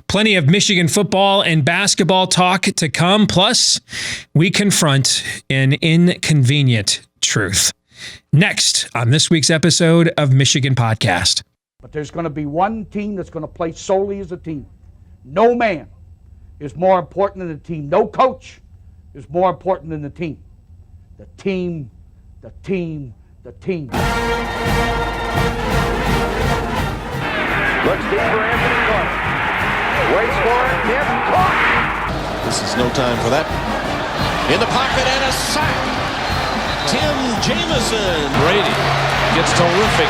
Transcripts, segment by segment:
Plenty of Michigan football and basketball talk to come. Plus, we confront an inconvenient truth. Next on this week's episode of Michigan Podcast. But there's going to be one team that's going to play solely as a team. No man is more important than the team. No coach is more important than the team. The team, the team, the team. Looks deep for Anthony Clark. Waits for it. It's caught. This is no time for that. In the pocket and a sack. Tim Jamison. Brady gets terrific.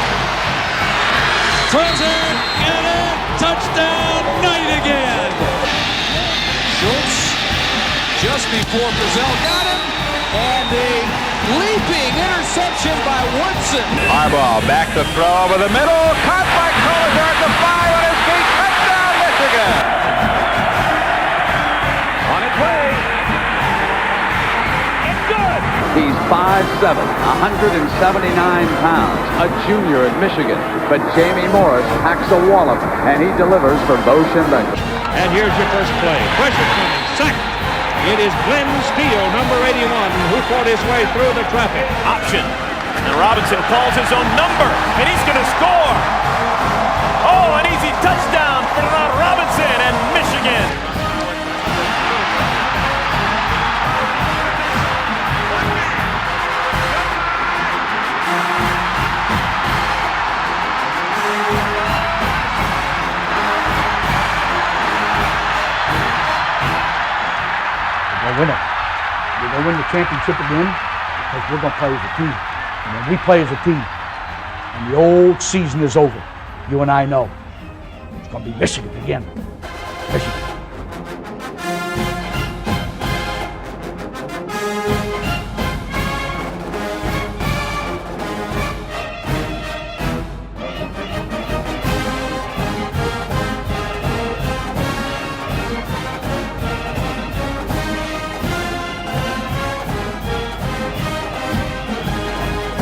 Throws it and a touchdown. Knight again. Schultz just before Brazil got him. And a leaping interception by Woodson. Harbaugh back to throw over the middle. Caught by Collier at the 5 on his feet. Touchdown, Michigan. On its way. It's good. He's 5'7", 179 pounds, a junior at Michigan. But Jamie Morris packs a wallop, and he delivers for Bo Schembechler. And here's your first play. Pressure coming. Sack. It is Glenn Steele, number 81, who fought his way through the traffic. Option. And Robinson calls his own number, and he's going to score. Oh, an easy touchdown for Robinson and Michigan. We're going to win it. We're going to win the championship again because we're going to play as a team. And when we play as a team and the old season is over, you and I know it's going to be Michigan again. Michigan.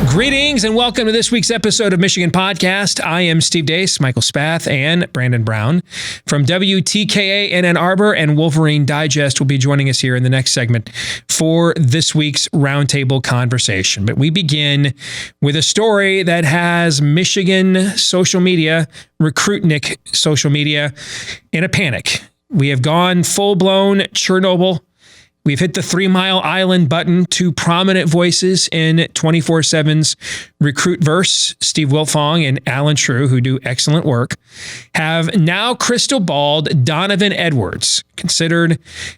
Greetings and welcome to this week's episode of Michigan Podcast. I am Steve Deace, Michael Spath, and Brandon Brown from WTKA-Ann Arbor, and Wolverine Digest will be joining us here in the next segment for this week's roundtable conversation. But we begin with a story that has Michigan social media, Recruitnik social media, in a panic. We have gone full-blown Chernobyl. We've hit the 3 Mile Island button. Two prominent voices in 24/7's Recruitverse, Steve Wiltfong and Alan True, who do excellent work, have now crystal balled Donovan Edwards, considered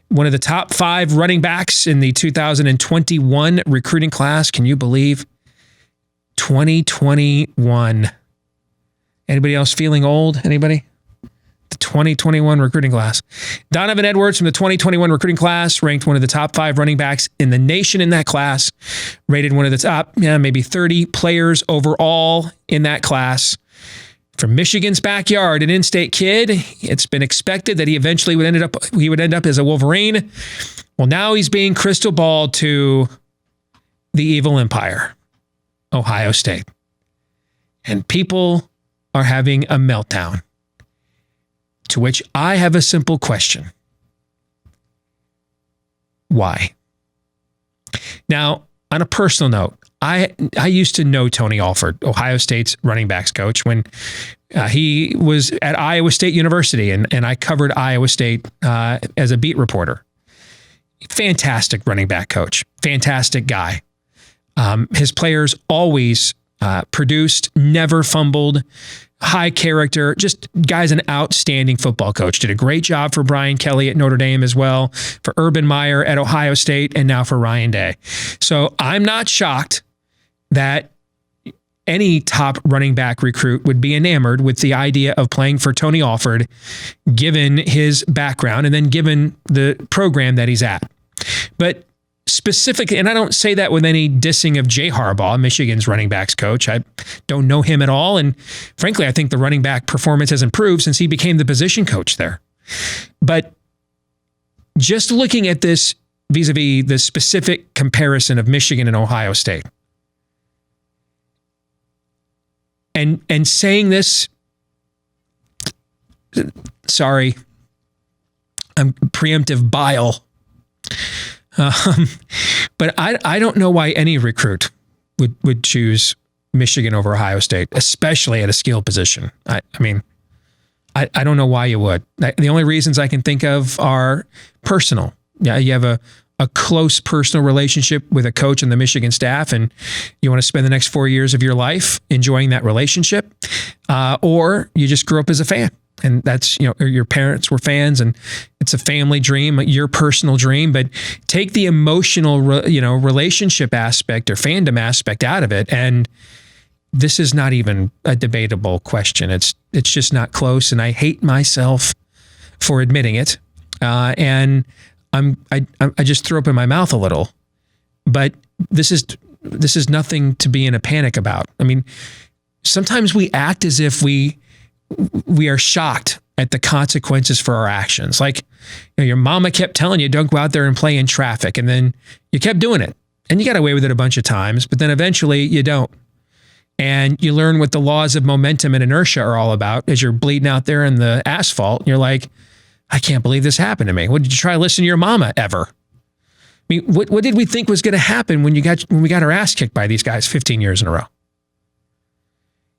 one of the top 5 running backs in the 2021 recruiting class. Can you believe? 2021. Anybody else feeling old? Anybody? The 2021 recruiting class. Donovan Edwards from the 2021 recruiting class, ranked one of the top 5 running backs in the nation in that class, rated one of the top, maybe 30 players overall in that class. From Michigan's backyard, an in-state kid, it's been expected that he eventually would end up as a Wolverine. Well, now he's being crystal balled to the evil empire, Ohio State. And people are having a meltdown. To which I have a simple question. Why? Now, on a personal note, I used to know Tony Alford, Ohio State's running backs coach, when he was at Iowa State University, and I covered Iowa State as a beat reporter. Fantastic running back coach. Fantastic guy. His players always produced, never fumbled, high character, just guy's an outstanding football coach. Did a great job for Brian Kelly at Notre Dame as well, for Urban Meyer at Ohio State, and now for Ryan Day. So I'm not shocked that any top running back recruit would be enamored with the idea of playing for Tony Alford, given his background and then given the program that he's at. But specifically, and I don't say that with any dissing of Jay Harbaugh, Michigan's running backs coach. I don't know him at all. And frankly, I think the running back performance has improved since he became the position coach there. But just looking at this vis-a-vis the specific comparison of Michigan and Ohio State, and saying this, sorry, preemptive bile. But I don't know why any recruit would choose Michigan over Ohio State, especially at a skill position. I mean, I don't know why you would. The only reasons I can think of are personal. Yeah, you have a close personal relationship with a coach and the Michigan staff, and you want to spend the next 4 years of your life enjoying that relationship, or you just grew up as a fan. And that's, or your parents were fans and it's a family dream, your personal dream, but take the emotional, relationship aspect or fandom aspect out of it. And this is not even a debatable question. It's just not close. And I hate myself for admitting it. And I just threw up in my mouth a little, but this is nothing to be in a panic about. I mean, sometimes we act as if we are shocked at the consequences for our actions. Like, your mama kept telling you, don't go out there and play in traffic. And then you kept doing it and you got away with it a bunch of times, but then eventually you don't. And you learn what the laws of momentum and inertia are all about as you're bleeding out there in the asphalt. And you're like, I can't believe this happened to me. What, did you try to listen to your mama ever? I mean, what did we think was going to happen when we got our ass kicked by these guys 15 years in a row?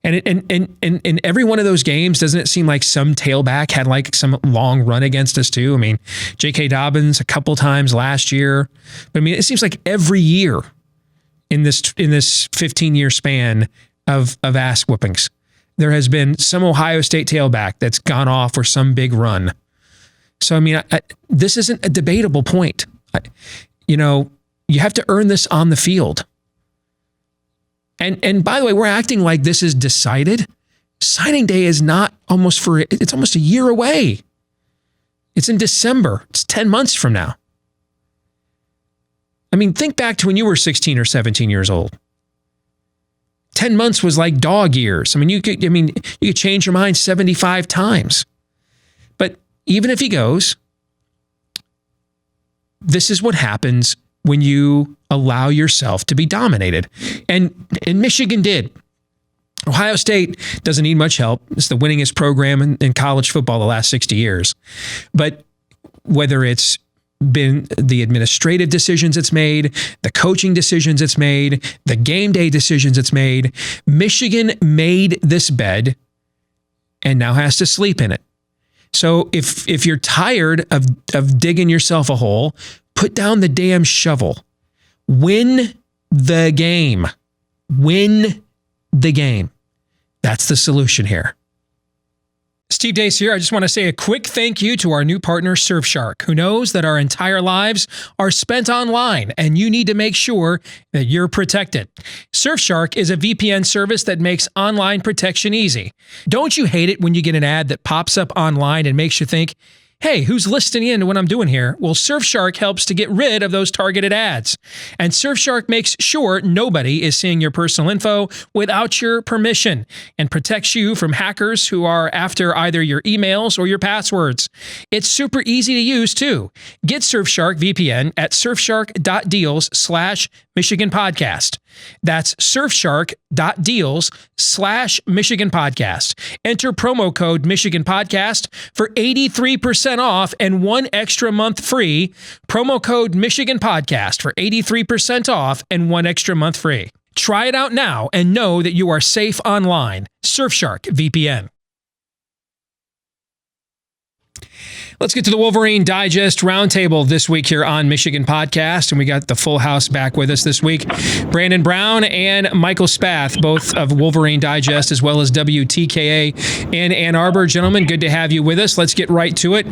And in every one of those games, doesn't it seem like some tailback had like some long run against us too? I mean, J.K. Dobbins a couple times last year. But I mean, it seems like every year in this 15-year span of ass whoopings, there has been some Ohio State tailback that's gone off for some big run. So, I mean, this isn't a debatable point. You have to earn this on the field. And by the way, we're acting like this is decided. Signing day is not it's almost a year away. It's in December. It's 10 months from now. I mean, think back to when you were 16 or 17 years old. 10 months was like dog years. I mean, you could change your mind 75 times. But even if he goes, this is what happens when you allow yourself to be dominated. And Michigan did. Ohio State doesn't need much help. It's the winningest program in college football the last 60 years. But whether it's been the administrative decisions it's made, the coaching decisions it's made, the game day decisions it's made, Michigan made this bed and now has to sleep in it. So if you're tired of digging yourself a hole, put down the damn shovel. Win the game. Win the game. That's the solution here. Steve Deace here. I just want to say a quick thank you to our new partner, Surfshark, who knows that our entire lives are spent online and you need to make sure that you're protected. Surfshark is a VPN service that makes online protection easy. Don't you hate it when you get an ad that pops up online and makes you think, hey, who's listening in to what I'm doing here? Well, Surfshark helps to get rid of those targeted ads. And Surfshark makes sure nobody is seeing your personal info without your permission and protects you from hackers who are after either your emails or your passwords. It's super easy to use too. Get Surfshark VPN at surfshark.deals/Michigan Podcast. That's surfshark.deals/Michigan Podcast. Enter promo code Michigan Podcast for 83% off and one extra month free. Promo code Michigan Podcast for 83% off and one extra month free. Try it out now and know that you are safe online. Surfshark VPN. Let's get to the Wolverine Digest roundtable this week here on Michigan Podcast. And we got the full house back with us this week. Brandon Brown and Michael Spath, both of Wolverine Digest, as well as WTKA-Ann Arbor. Gentlemen, good to have you with us. Let's get right to it.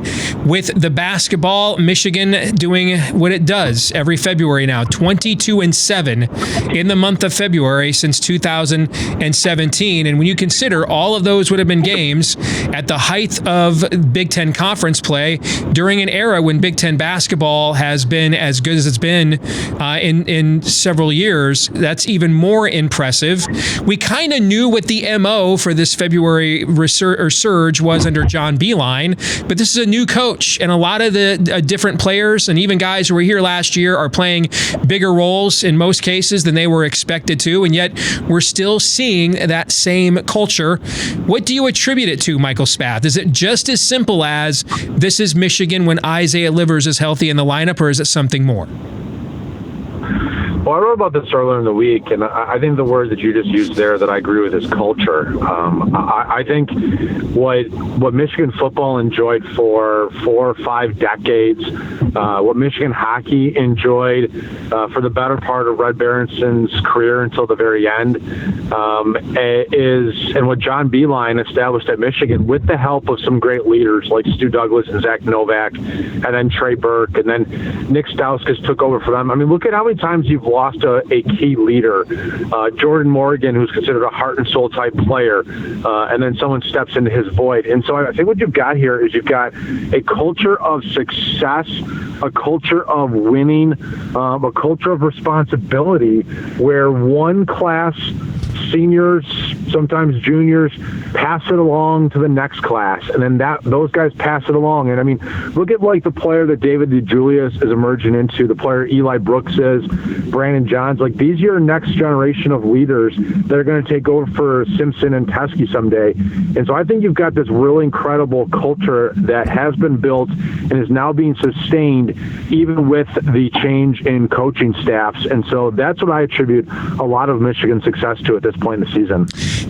With the basketball, Michigan doing what it does every February now, 22-7 in the month of February since 2017. And when you consider all of those would have been games at the height of Big Ten Conference play, during an era when Big Ten basketball has been as good as it's been in several years, that's even more impressive. We kind of knew what the MO for this February surge was under John Beilein, but this is a new coach, and a lot of the different players and even guys who were here last year are playing bigger roles in most cases than they were expected to, and yet we're still seeing that same culture. What do you attribute it to, Michael Spath? Is it just as simple as this is Michigan when Isaiah Livers is healthy in the lineup, or is it something more? Well, I wrote about this earlier in the week, and I think the word that you just used there that I agree with is culture. I think what Michigan football enjoyed for 4 or 5 decades, what Michigan hockey enjoyed for the better part of Red Berenson's career until the very end, and what John Beilein established at Michigan with the help of some great leaders like Stu Douglas and Zach Novak, and then Trey Burke, and then Nick Stauskas took over for them. I mean, look at how many times you've lost a key leader. Jordan Morgan, who's considered a heart and soul type player, and then someone steps into his void. And so I think what you've got here is you've got a culture of success, a culture of winning, a culture of responsibility where one class, seniors, sometimes juniors, pass it along to the next class, and then those guys pass it along. And I mean, look at like the player that David DeJulius is emerging into, the player Eli Brooks is, Brandon Johns. Like, these are your next generation of leaders that are going to take over for Simpson and Teskey someday. And so I think you've got this really incredible culture that has been built and is now being sustained even with the change in coaching staffs. And so that's what I attribute a lot of Michigan's success to at this point in the season.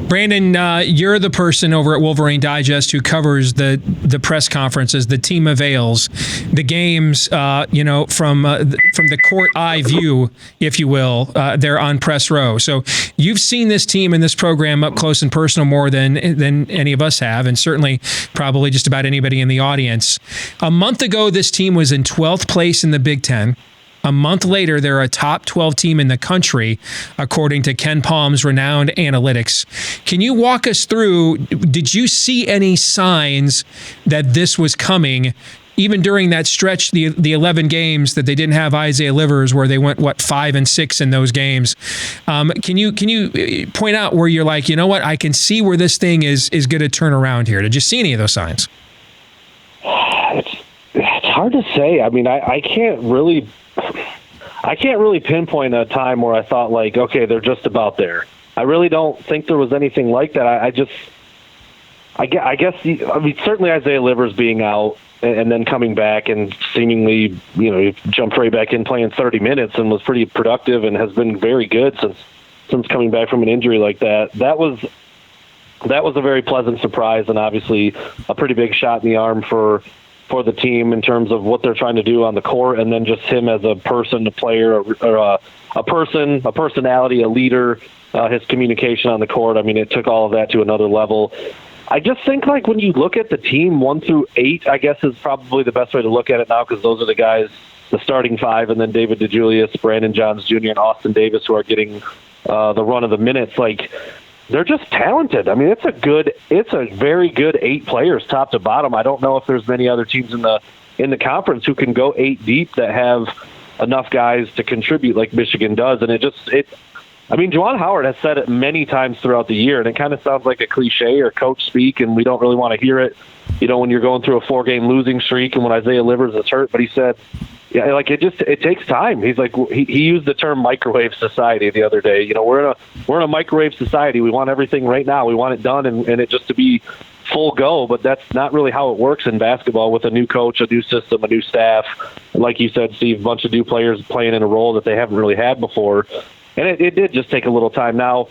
Brandon, you're the person over at Wolverine Digest who covers the press conferences, the team avails, the games, from the court eye view, if you will, there on press row. So you've seen this team and this program up close and personal more than any of us have, and certainly probably just about anybody in the audience. A month ago, this team was in 12th place in the Big Ten. A month later, they're a top 12 team in the country, according to Ken Palm's renowned analytics. Can you walk us through, did you see any signs that this was coming, even during that stretch, the 11 games that they didn't have Isaiah Livers, where they went, 5-6 in those games? Can you point out where you're like, you know what, I can see where this thing is going to turn around here? Did you see any of those signs? It's hard to say. I mean, I can't really pinpoint a time where I thought, like, okay, they're just about there. I really don't think there was anything like that. I guess certainly Isaiah Livers being out and then coming back and seemingly, he jumped right back in playing 30 minutes and was pretty productive and has been very good since coming back from an injury like that. That was a very pleasant surprise, and obviously a pretty big shot in the arm for the team in terms of what they're trying to do on the court, and then just him as a person, a player, or a personality, a leader, his communication on the court. I mean, it took all of that to another level. I just think, like, when you look at the team 1 through 8, I guess is probably the best way to look at it now, because those are the guys, the starting 5, and then David DeJulius, Brandon Johns Jr., and Austin Davis, who are getting the run of the minutes. Like, they're just talented. I mean, it's a very good 8 players top to bottom. I don't know if there's many other teams in the conference who can go 8 deep that have enough guys to contribute like Michigan does. And Juwan Howard has said it many times throughout the year, and it kind of sounds like a cliche or coach speak, and we don't really want to hear it, when you're going through a 4-game losing streak and when Isaiah Livers is hurt. But he said, yeah, like, it takes time. He's like, he used the term microwave society the other day. We're in a microwave society. We want everything right now. We want it done and it just to be full go, but that's not really how it works in basketball with a new coach, a new system, a new staff. Like you said, Steve, a bunch of new players playing in a role that they haven't really had before. And it did just take a little time. Now,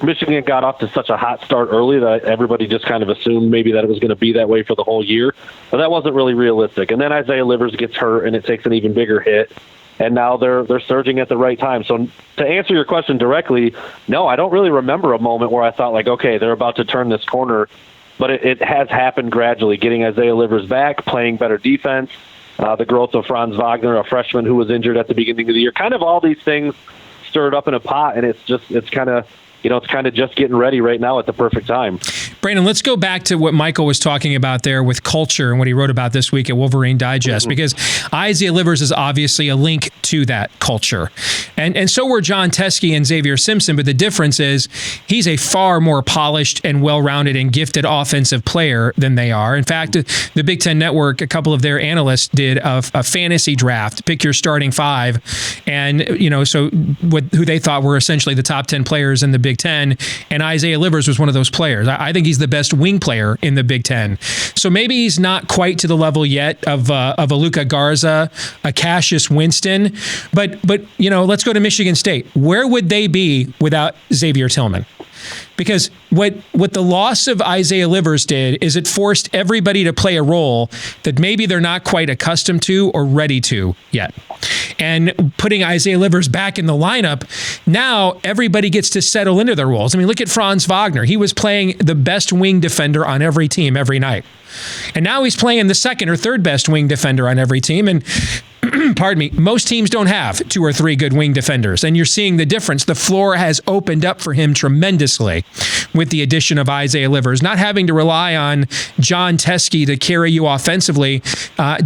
Michigan got off to such a hot start early that everybody just kind of assumed maybe that it was going to be that way for the whole year. But that wasn't really realistic. And then Isaiah Livers gets hurt, and it takes an even bigger hit. And now they're surging at the right time. So to answer your question directly, no, I don't really remember a moment where I thought, like, okay, they're about to turn this corner. But it has happened gradually, getting Isaiah Livers back, playing better defense, the growth of Franz Wagner, a freshman who was injured at the beginning of the year. Kind of all these things stirred up in a pot, and it's kind of just getting ready right now at the perfect time. Brandon, let's go back to what Michael was talking about there with culture and what he wrote about this week at Wolverine Digest, because Isaiah Livers is obviously a link to that culture. And so were John Teskey and Xavier Simpson, but the difference is he's a far more polished and well-rounded and gifted offensive player than they are. In fact, the Big Ten Network, a couple of their analysts did a fantasy draft, pick your starting 5, and who they thought were essentially the top 10 players in the Big Ten, and Isaiah Livers was one of those players. I think he's the best wing player in the Big Ten. So maybe he's not quite to the level yet of a Luka Garza, a Cassius Winston, but let's go to Michigan State. Where would they be without Xavier Tillman? Because what the loss of Isaiah Livers did is it forced everybody to play a role that maybe they're not quite accustomed to or ready to yet. And putting Isaiah Livers back in the lineup, now everybody gets to settle into their roles. I mean, look at Franz Wagner. He was playing the best wing defender on every team every night. And now he's playing the second or third best wing defender on every team. And pardon me, most teams don't have 2 or 3 good wing defenders. And you're seeing the difference. The floor has opened up for him tremendously with the addition of Isaiah Livers, not having to rely on John Teskey to carry you offensively.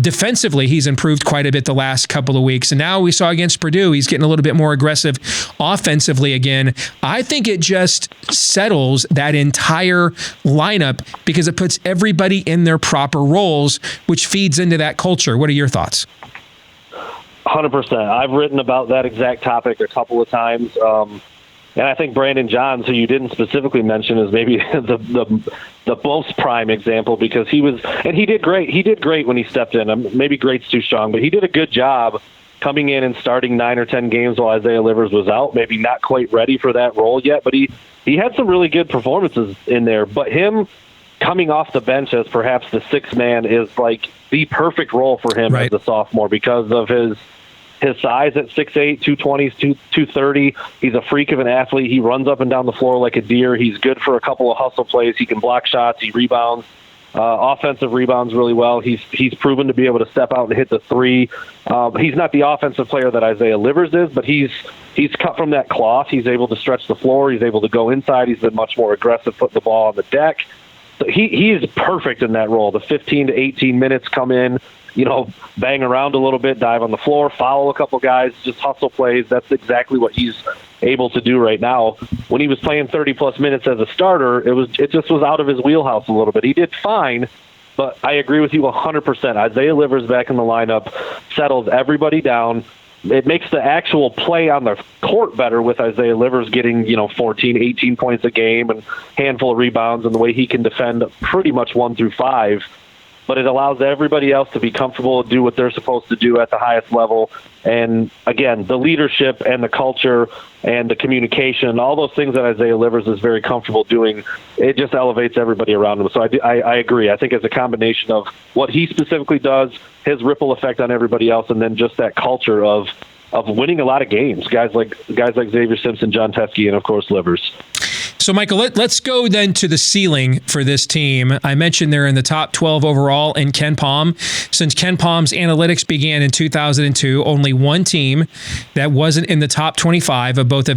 Defensively, he's improved quite a bit the last couple of weeks. And now we saw against Purdue, he's getting a little bit more aggressive offensively again. I think it just settles that entire lineup because it puts everybody in their proper roles, which feeds into that culture. What are your thoughts? 100%. I've written about that exact topic a couple of times. And I think Brandon Johns, who you didn't specifically mention, is maybe the most prime example because he did great. He did great when he stepped in. Maybe great's too strong, but he did a good job coming in and starting 9 or 10 games while Isaiah Livers was out. Maybe not quite ready for that role yet, but he had some really good performances in there. But him coming off the bench as perhaps the 6th man is like the perfect role for him as a sophomore because of his size at 6'8", 220s, 230. He's a freak of an athlete. He runs up and down the floor like a deer. He's good for a couple of hustle plays. He can block shots. He rebounds. Offensive rebounds really well. He's proven to be able to step out and hit the 3. He's not the offensive player that Isaiah Livers is, but he's cut from that cloth. He's able to stretch the floor. He's able to go inside. He's been much more aggressive putting the ball on the deck. So he is perfect in that role. The 15 to 18 minutes come in, bang around a little bit, dive on the floor, foul a couple guys, just hustle plays. That's exactly what he's able to do right now. When he was playing 30-plus minutes as a starter, it just was out of his wheelhouse a little bit. He did fine, but I agree with you 100%. Isaiah Livers back in the lineup settles everybody down. It makes the actual play on the court better with Isaiah Livers getting, 14, 18 points a game and handful of rebounds and the way he can defend pretty much 1 through 5. But it allows everybody else to be comfortable and do what they're supposed to do at the highest level. And, again, the leadership and the culture and the communication, all those things that Isaiah Livers is very comfortable doing, it just elevates everybody around him. So I agree. I think it's a combination of what he specifically does, his ripple effect on everybody else, and then just that culture of winning a lot of games. Guys like Xavier Simpson, John Teskey, and, of course, Livers. So, Michael, let's go then to the ceiling for this team. I mentioned they're in the top 12 overall in Ken Palm. Since Ken Palm's analytics began in 2002, only one team that wasn't in the top 25 of both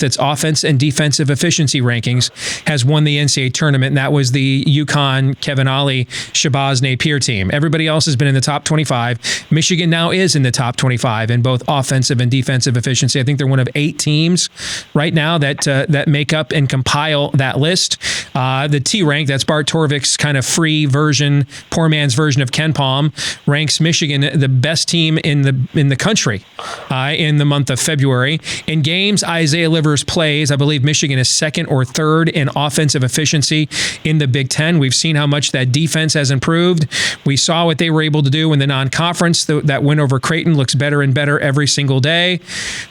its offense and defensive efficiency rankings has won the NCAA tournament, and that was the UConn Kevin Ollie Shabazz Napier team. Everybody else has been in the top 25. Michigan now is in the top 25 in both offensive and defensive efficiency. I think they're one of 8 teams right now that make up and compile that list. The T rank, that's Bart Torvik's kind of free version, poor man's version of Ken Palm, ranks Michigan the best team in the country in the month of February. In games Isaiah Livers plays, I believe Michigan is 2nd or 3rd in offensive efficiency in the Big Ten. We've seen how much that defense has improved. We saw what they were able to do in the non-conference. That win over Creighton looks better and better every single day.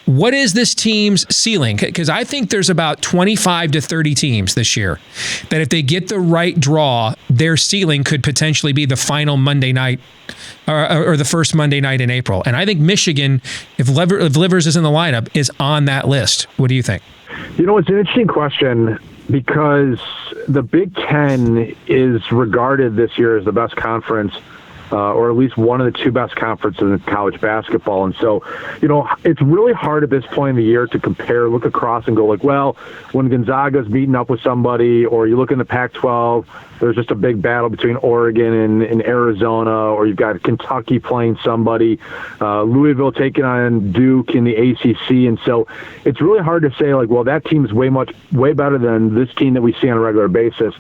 What is this team's ceiling? Because I think there's about 25 to 30 teams this year that if they get the right draw, their ceiling could potentially be the final Monday night or the first Monday night in April. And I think Michigan, if Livers is in the lineup, is on that list. What do you think? It's an interesting question because the Big Ten is regarded this year as the best conference, or at least one of the 2 best conferences in college basketball. And so, it's really hard at this point in the year to compare, look across and go like, well, when Gonzaga's meeting up with somebody, or you look in the Pac-12, there's just a big battle between Oregon and Arizona, or you've got Kentucky playing somebody, Louisville taking on Duke in the ACC. And so it's really hard to say like, well, that team's way better than this team that we see on a regular basis.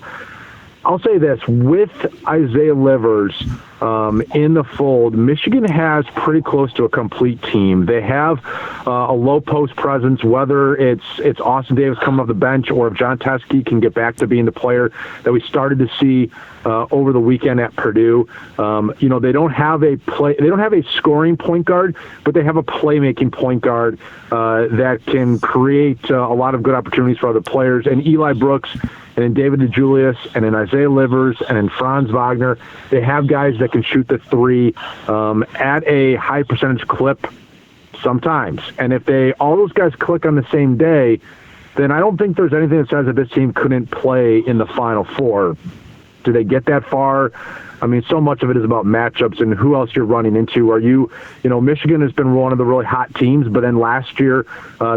I'll say this, with Isaiah Livers, in the fold, Michigan has pretty close to a complete team. They have a low post presence, whether it's Austin Davis coming off the bench or if John Teskey can get back to being the player that we started to see over the weekend at Purdue. They don't have a scoring point guard, but they have a playmaking point guard that can create a lot of good opportunities for other players. And Eli Brooks, and in David DeJulius, and in Isaiah Livers, and in Franz Wagner, they have guys that can shoot the three at a high percentage clip sometimes. And if all those guys click on the same day, then I don't think there's anything that says that this team couldn't play in the Final Four. Do they get that far? I mean, so much of it is about matchups and who else you're running into. Michigan has been one of the really hot teams, but then last year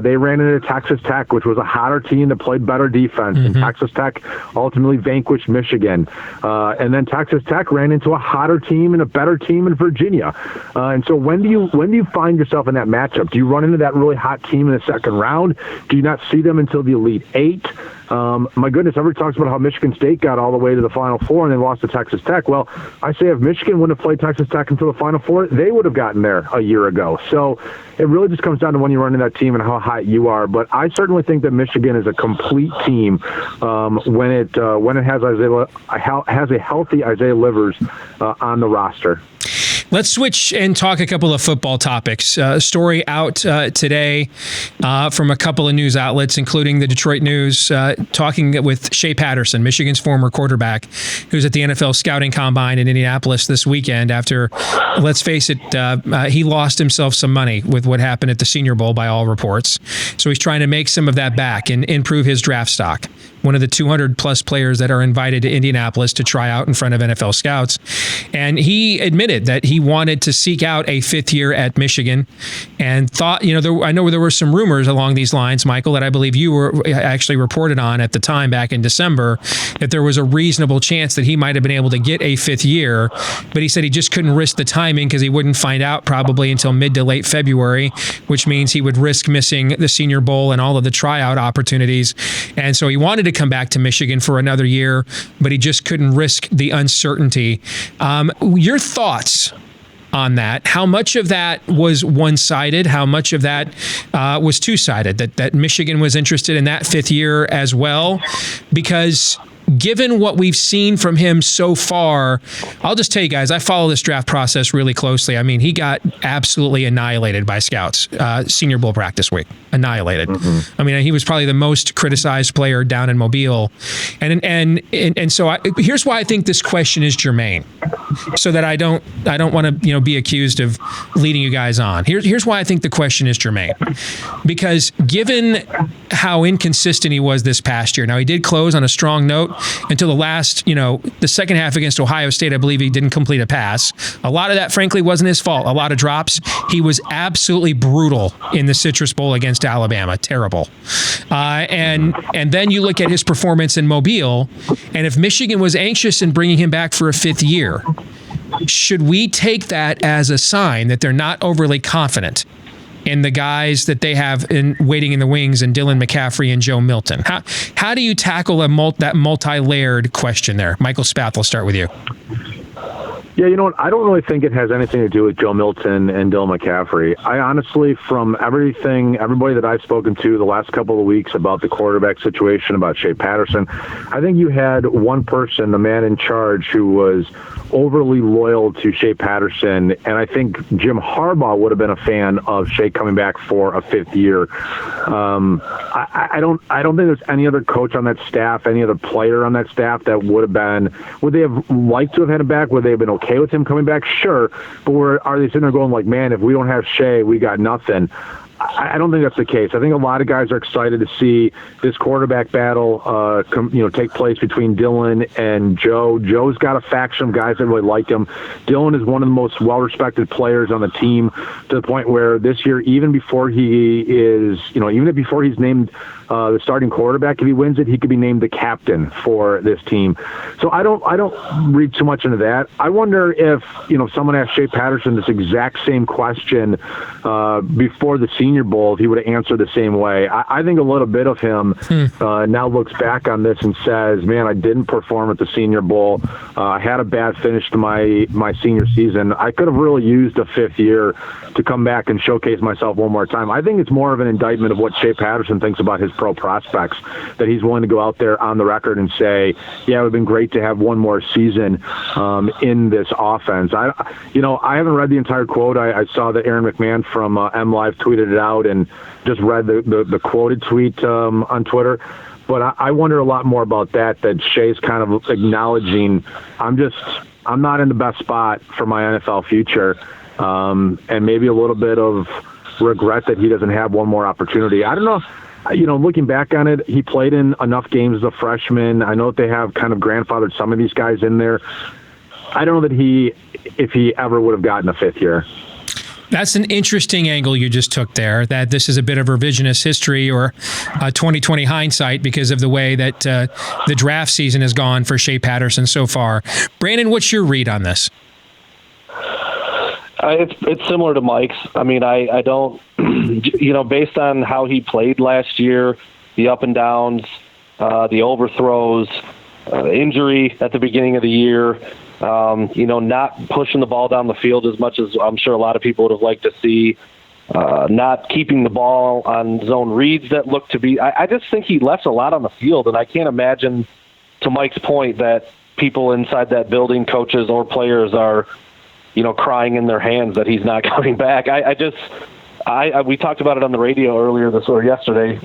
they ran into Texas Tech, which was a hotter team that played better defense, and Texas Tech ultimately vanquished Michigan. And then Texas Tech ran into a hotter team and a better team in Virginia. And so when do you find yourself in that matchup? Do you run into that really hot team in the second round? Do you not see them until the Elite Eight? My goodness, everybody talks about how Michigan State got all the way to the Final Four and then lost to Texas Tech. Well, I say if Michigan wouldn't have played Texas Tech until the Final Four, they would have gotten there a year ago. So it really just comes down to when you run into that team and how hot you are. But I certainly think that Michigan is a complete team when it has a healthy Isaiah Livers on the roster. Let's switch and talk a couple of football topics. A story out today from a couple of news outlets, including the Detroit News, talking with Shea Patterson, Michigan's former quarterback, who's at the NFL Scouting Combine in Indianapolis this weekend after, let's face it, he lost himself some money with what happened at the Senior Bowl by all reports. So he's trying to make some of that back and improve his draft stock. One of the 200-plus players that are invited to Indianapolis to try out in front of NFL scouts. And he admitted that he wanted to seek out a fifth year at Michigan and thought, I know there were some rumors along these lines, Michael, that I believe you were actually reported on at the time back in December, that there was a reasonable chance that he might have been able to get a fifth year. But he said he just couldn't risk the timing because he wouldn't find out probably until mid to late February, which means he would risk missing the Senior Bowl and all of the tryout opportunities. And so he wanted to come back to Michigan for another year, but he just couldn't risk the uncertainty. Your thoughts on that? How much of that was one-sided? How much of that was two-sided? That Michigan was interested in that fifth year as well? Because given what we've seen from him so far, I'll just tell you guys, I follow this draft process really closely. I mean, he got absolutely annihilated by scouts, Senior Bowl practice week, annihilated. I mean, he was probably the most criticized player down in Mobile. And so here's why I think this question is germane, so that I don't want to be accused of leading you guys on. Here's why I think the question is germane. Because given how inconsistent he was this past year, now he did close on a strong note until the last, the second half against Ohio State. I believe he didn't complete a pass. A lot of that, frankly, wasn't his fault. A lot of drops. He was absolutely brutal in the Citrus Bowl against Alabama. Terrible. And then you look at his performance in Mobile, and if Michigan was anxious in bringing him back for a fifth year, should we take that as a sign that they're not overly confident in the guys that they have waiting in the wings and Dylan McCaffrey and Joe Milton? How do you tackle that multi-layered question there? Michael Spath, I'll start with you. Yeah, you know what? I don't really think it has anything to do with Joe Milton and Dylan McCaffrey. I honestly, from everybody that I've spoken to the last couple of weeks about the quarterback situation, about Shea Patterson, I think you had one person, the man in charge, who was overly loyal to Shea Patterson, and I think Jim Harbaugh would have been a fan of Shea coming back for a fifth year. I don't think there's any other coach on that staff, any other player on that staff that would they have liked to have had him back? Would they have been okay with him coming back? Sure, but are they sitting there going like, man, if we don't have Shea, we got nothing? I don't think that's the case. I think a lot of guys are excited to see this quarterback battle take place between Dylan and Joe. Joe's got a faction of guys that really like him. Dylan is one of the most well-respected players on the team, to the point where this year, even before he's named the starting quarterback, if he wins it, he could be named the captain for this team. So I don't read too much into that. I wonder if someone asked Shea Patterson this exact same question before the Senior Senior Bowl if he would have answered the same way. I think a little bit of him now looks back on this and says, man, I didn't perform at the Senior Bowl. I had a bad finish to my senior season. I could have really used a fifth year to come back and showcase myself one more time. I think it's more of an indictment of what Shea Patterson thinks about his pro prospects, that he's willing to go out there on the record and say, yeah, it would have been great to have one more season in this offense. I haven't read the entire quote. I saw that Aaron McMahon from MLive tweeted it out and just read the quoted tweet on Twitter. But I wonder a lot more about that Shea's kind of acknowledging, I'm not in the best spot for my NFL future, and maybe a little bit of regret that he doesn't have one more opportunity. I don't know. Looking back on it, he played in enough games as a freshman. I know that they have kind of grandfathered some of these guys in there. I don't know that if he ever would have gotten a fifth year. That's an interesting angle you just took there, that this is a bit of revisionist history or 2020 hindsight because of the way that the draft season has gone for Shea Patterson so far. Brandon, what's your read on this? It's similar to Mike's. I mean, I don't, based on how he played last year, the up and downs, the overthrows, injury at the beginning of the year, not pushing the ball down the field as much as I'm sure a lot of people would have liked to see, not keeping the ball on zone reads that look to be. I just think he left a lot on the field, and I can't imagine, to Mike's point, that people inside that building, coaches or players, are crying in their hands that he's not coming back. We talked about it on the radio earlier yesterday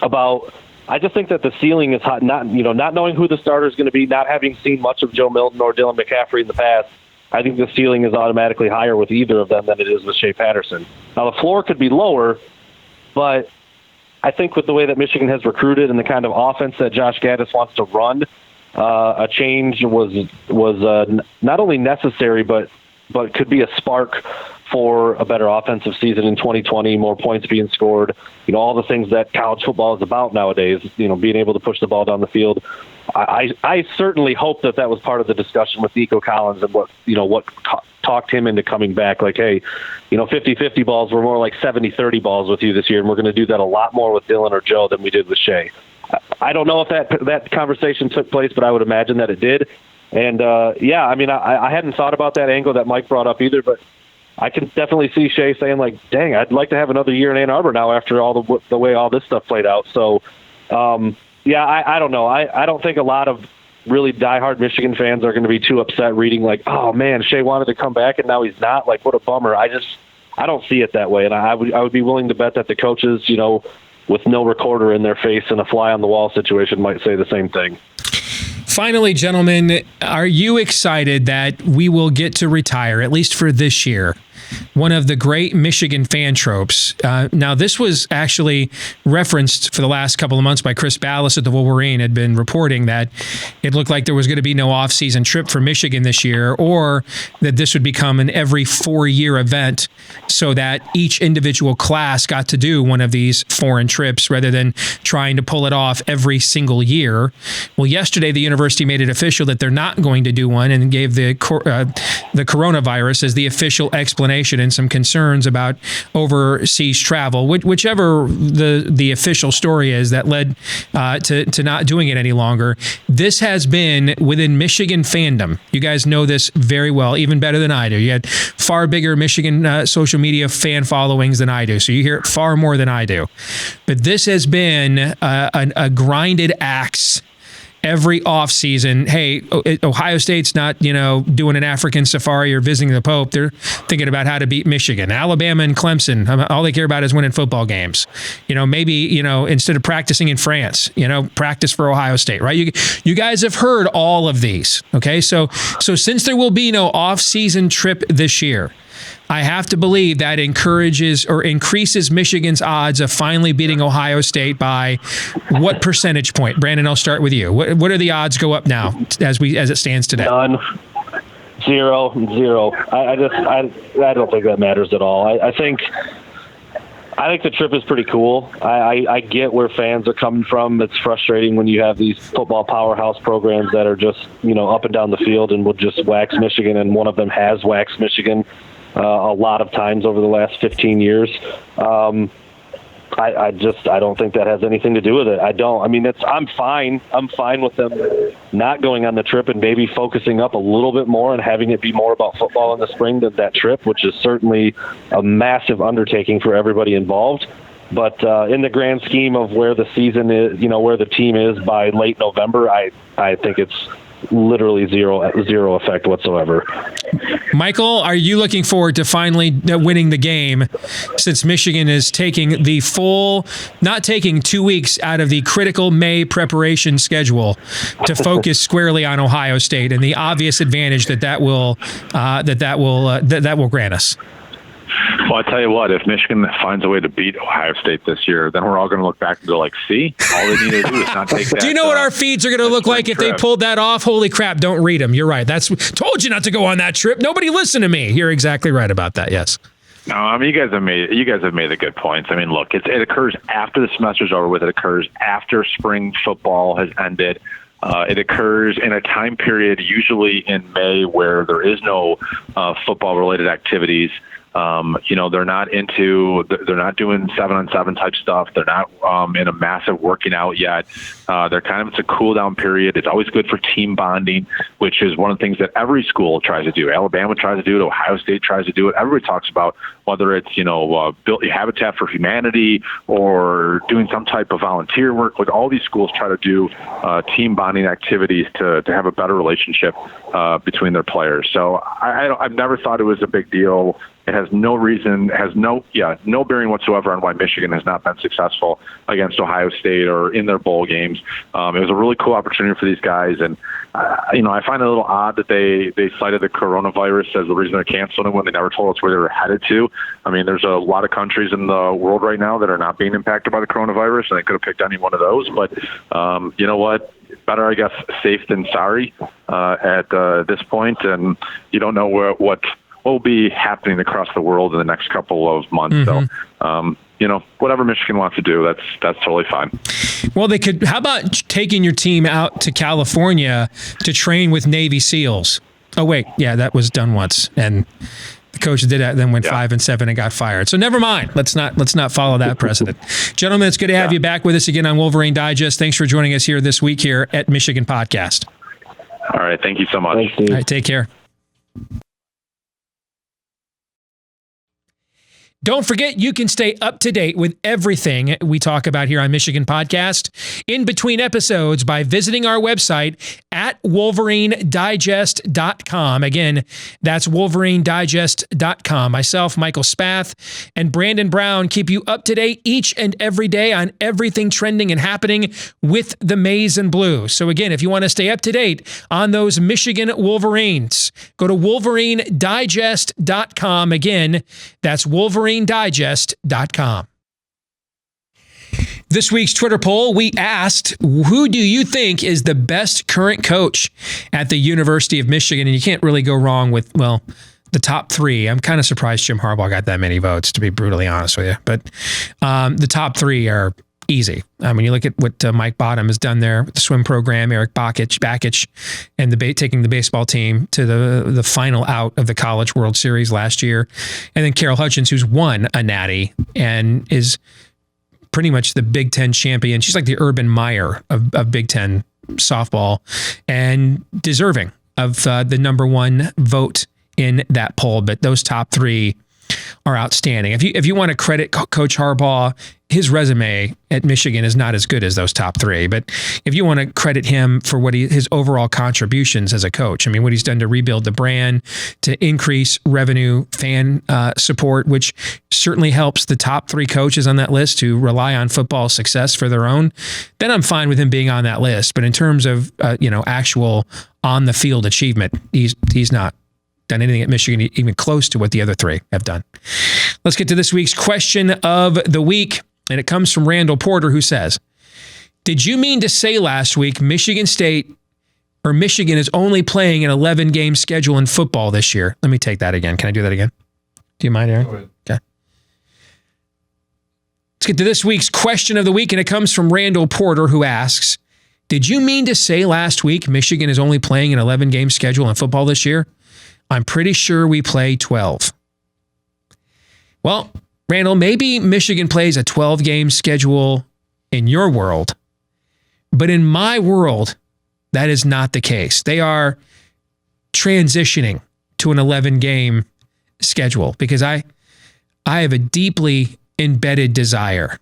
about. I just think that the ceiling is hot. Not knowing who the starter is going to be, not having seen much of Joe Milton or Dylan McCaffrey in the past. I think the ceiling is automatically higher with either of them than it is with Shea Patterson. Now the floor could be lower, but I think with the way that Michigan has recruited and the kind of offense that Josh Gaddis wants to run, a change was not only necessary, but could be a spark for a better offensive season in 2020, more points being scored, all the things that college football is about nowadays, being able to push the ball down the field. I certainly hope that was part of the discussion with Nico Collins and what talked him into coming back. Like, hey, 50-50 balls were more like 70-30 balls with you this year, and we're going to do that a lot more with Dylan or Joe than we did with Shea. I don't know if that conversation took place, but I would imagine that it did. And, I hadn't thought about that angle that Mike brought up either, but I can definitely see Shea saying, like, dang, I'd like to have another year in Ann Arbor now after all the way all this stuff played out. So, I don't know. I don't think a lot of really diehard Michigan fans are going to be too upset reading, like, oh, man, Shea wanted to come back and now he's not. Like, what a bummer. I don't see it that way. And I would be willing to bet that the coaches, with no recorder in their face and a fly-on-the-wall situation might say the same thing. Finally, gentlemen, are you excited that we will get to retire, at least for this year, one of the great Michigan fan tropes? Now, this was actually referenced for the last couple of months by Chris Ballas at the Wolverine, had been reporting that it looked like there was going to be no off-season trip for Michigan this year, or that this would become an every 4-year event so that each individual class got to do one of these foreign trips rather than trying to pull it off every single year. Well, yesterday, the university made it official that they're not going to do one and gave the coronavirus as the official explanation and some concerns about overseas travel, whichever the official story is that led to not doing it any longer. This has been within Michigan fandom. You guys know this very well, even better than I do. You had far bigger Michigan social media fan followings than I do, so you hear it far more than I do. But this has been a grinded axe every offseason. Hey, Ohio State's not, doing an African safari or visiting the Pope. They're thinking about how to beat Michigan. Alabama and Clemson, all they care about is winning football games. Maybe, instead of practicing in France, practice for Ohio State, right? You guys have heard all of these, okay? So since there will be no off-season trip this year, I have to believe that encourages or increases Michigan's odds of finally beating Ohio State by what percentage point? Brandon, I'll start with you. What are the odds go up now as it stands today? None. Zero. I don't think that matters at all. I think the trip is pretty cool. I get where fans are coming from. It's frustrating when you have these football powerhouse programs that are just, up and down the field and will just wax Michigan, and one of them has waxed Michigan a lot of times over the last 15 years. I don't think that has anything to do with it. I don't. I mean, I'm fine. I'm fine with them not going on the trip and maybe focusing up a little bit more and having it be more about football in the spring than that trip, which is certainly a massive undertaking for everybody involved. But in the grand scheme of where the season is, where the team is by late November, I think it's literally zero effect whatsoever. Michael, are you looking forward to finally winning the game, since Michigan is taking the full, not taking 2 weeks out of the critical May preparation schedule to focus squarely on Ohio State and the obvious advantage that will grant us? Well, I tell you what, if Michigan finds a way to beat Ohio State this year, then we're all going to look back and go like, see, all they need to do is not take that. Do you know what our feeds are going to look like if they pulled that off? Holy crap, don't read them. You're right. Told you not to go on that trip. Nobody listened to me. You're exactly right about that, yes. No, I mean, you guys have made the good points. I mean, look, it occurs after the semester's over with. It occurs after spring football has ended. It occurs in a time period, usually in May, where there is no football-related activities. They're not doing 7-on-7 type stuff. They're not in a massive working out yet. It's a cool down period. It's always good for team bonding, which is one of the things that every school tries to do. Alabama tries to do it. Ohio State tries to do it. Everybody talks about whether it's, built Habitat for Humanity or doing some type of volunteer work. Like, all these schools try to do team bonding activities to have a better relationship between their players. So I've never thought it was a big deal. It has no bearing whatsoever on why Michigan has not been successful against Ohio State or in their bowl games. It was a really cool opportunity for these guys, and I find it a little odd that they cited the coronavirus as the reason they're canceling it when they never told us where they were headed to. I mean, there's a lot of countries in the world right now that are not being impacted by the coronavirus, and they could have picked any one of those. But you know what? Better, I guess, safe than sorry at this point, and you don't know what will be happening across the world in the next couple of months. Mm-hmm. So, whatever Michigan wants to do, that's totally fine. Well, they could. How about taking your team out to California to train with Navy SEALs? Oh wait, yeah, that was done once, and the coach did that, then went 5-7 and got fired. So never mind. Let's not follow that precedent. Gentlemen, it's good to have you back with us again on Wolverine Digest. Thanks for joining us here this week here at Michigan Podcast. All right, thank you so much. Thanks, Steve. All right, take care. Don't forget, you can stay up to date with everything we talk about here on Michigan Podcast in between episodes by visiting our website at wolverinedigest.com. Again, that's wolverinedigest.com. Myself, Michael Spath, and Brandon Brown keep you up to date each and every day on everything trending and happening with the Maize and Blue. So again, if you want to stay up to date on those Michigan Wolverines, go to wolverinedigest.com. Again, that's wolverinedigest.com. This week's Twitter poll, we asked, who do you think is the best current coach at the University of Michigan? And you can't really go wrong with, the top three. I'm kind of surprised Jim Harbaugh got that many votes, to be brutally honest with you. But the top three are easy. When you look at what Mike Bottom has done there with the swim program, Eric Bakich, and taking the baseball team to the final out of the College World Series last year. And then Carol Hutchins, who's won a Natty and is pretty much the Big Ten champion. She's like the Urban Meyer of Big Ten softball, and deserving of the number one vote in that poll. But those top three are outstanding. If you want to credit Coach Harbaugh, his resume at Michigan is not as good as those top three. But if you want to credit him for his overall contributions as a coach, what he's done to rebuild the brand, to increase revenue, fan support, which certainly helps the top three coaches on that list who rely on football success for their own, then I'm fine with him being on that list. But in terms of actual on the field achievement, he's not done anything at Michigan even close to what the other three have done. Let's get to this week's question of the week, and it comes from Randall Porter, who says, did you mean to say last week Michigan is only playing an 11-game schedule in football this year? Let me take that again. Can I do that again? Do you mind, Aaron? Go ahead. Okay. Let's get to this week's question of the week, and it comes from Randall Porter, who asks, did you mean to say last week Michigan is only playing an 11-game schedule in football this year? I'm pretty sure we play 12. Well, Randall, maybe Michigan plays a 12-game schedule in your world, but in my world, that is not the case. They are transitioning to an 11-game schedule because I have a deeply embedded desire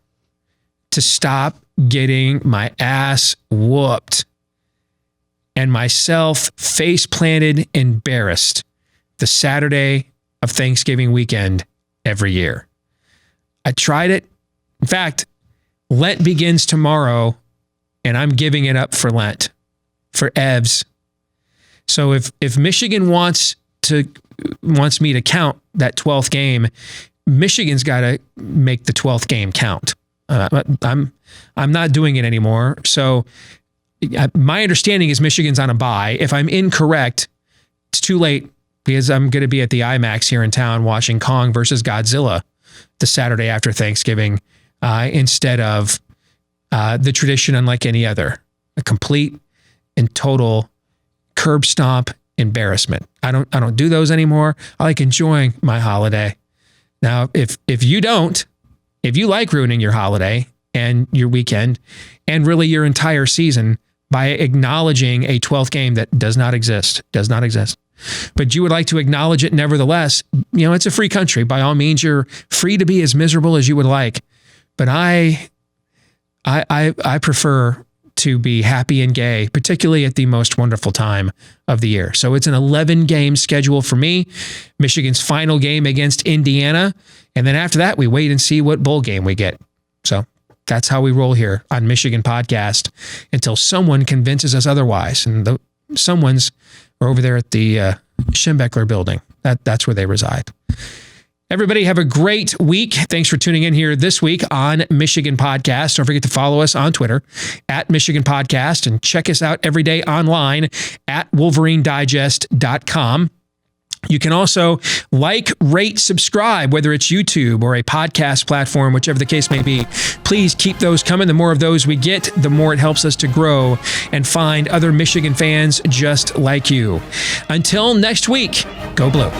to stop getting my ass whooped and myself face planted, embarrassed the Saturday of Thanksgiving weekend every year. I tried it. In fact, Lent begins tomorrow, and I'm giving it up for Lent, for Evs. So if Michigan wants me to count that 12th game, Michigan's got to make the 12th game count. I'm not doing it anymore. So my understanding is Michigan's on a bye. If I'm incorrect, it's too late because I'm going to be at the IMAX here in town watching Kong versus Godzilla the Saturday after Thanksgiving instead of the tradition unlike any other, a complete and total curb stomp embarrassment. I don't do those anymore. I like enjoying my holiday. Now, if you like ruining your holiday and your weekend and really your entire season by acknowledging a 12th game that does not exist, but you would like to acknowledge it nevertheless, it's a free country. By all means, you're free to be as miserable as you would like. But I prefer to be happy and gay, particularly at the most wonderful time of the year. So it's an 11-game schedule for me. Michigan's final game against Indiana. And then after that, we wait and see what bowl game we get. So that's how we roll here on Michigan Podcast until someone convinces us otherwise. And the someone's are over there at the Schembeckler building. That's where they reside. Everybody have a great week. Thanks for tuning in here this week on Michigan Podcast. Don't forget to follow us on Twitter at Michigan Podcast and check us out every day online at WolverineDigest.com. You can also like, rate, subscribe, whether it's YouTube or a podcast platform, whichever the case may be. Please keep those coming. The more of those we get, the more it helps us to grow and find other Michigan fans just like you. Until next week, go Blue.